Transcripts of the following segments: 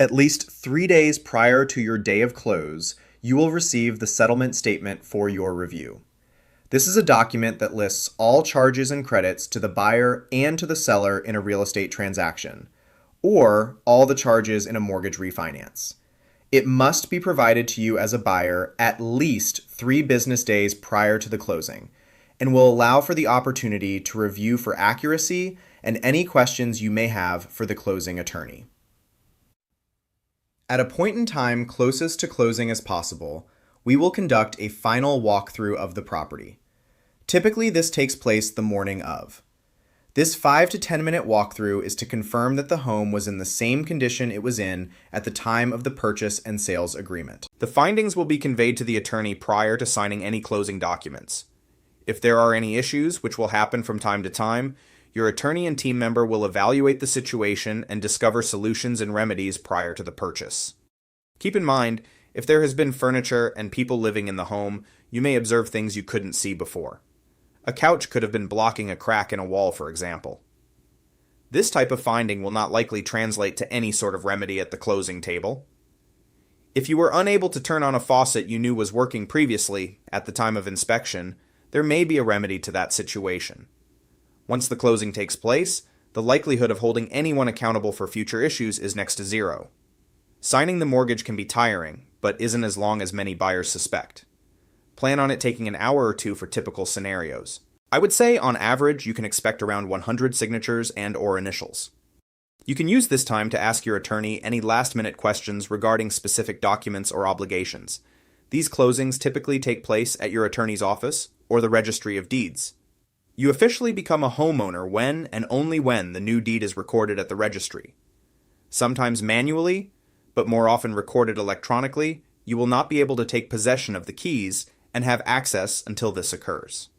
At least 3 days prior to your day of close, you will receive the settlement statement for your review. This is a document that lists all charges and credits to the buyer and to the seller in a real estate transaction, or all the charges in a mortgage refinance. It must be provided to you as a buyer at least 3 business days prior to the closing, and will allow for the opportunity to review for accuracy and any questions you may have for the closing attorney. At a point in time closest to closing as possible, we will conduct a final walkthrough of the property. Typically, this takes place the morning of. This 5 to 10 minute walkthrough is to confirm that the home was in the same condition it was in at the time of the purchase and sales agreement. The findings will be conveyed to the attorney prior to signing any closing documents. If there are any issues, which will happen from time to time, your attorney and team member will evaluate the situation and discover solutions and remedies prior to the purchase. Keep in mind, if there has been furniture and people living in the home, you may observe things you couldn't see before. A couch could have been blocking a crack in a wall, for example. This type of finding will not likely translate to any sort of remedy at the closing table. If you were unable to turn on a faucet you knew was working previously at the time of inspection, there may be a remedy to that situation. Once the closing takes place, the likelihood of holding anyone accountable for future issues is next to zero. Signing the mortgage can be tiring, but isn't as long as many buyers suspect. Plan on it taking an hour or two for typical scenarios. I would say, on average, you can expect around 100 signatures and/or initials. You can use this time to ask your attorney any last-minute questions regarding specific documents or obligations. These closings typically take place at your attorney's office or the Registry of Deeds. You officially become a homeowner when and only when the new deed is recorded at the registry. Sometimes manually, but more often recorded electronically, you will not be able to take possession of the keys and have access until this occurs.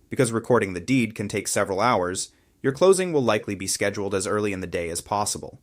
Because recording the deed can take several hours, your closing will likely be scheduled as early in the day as possible.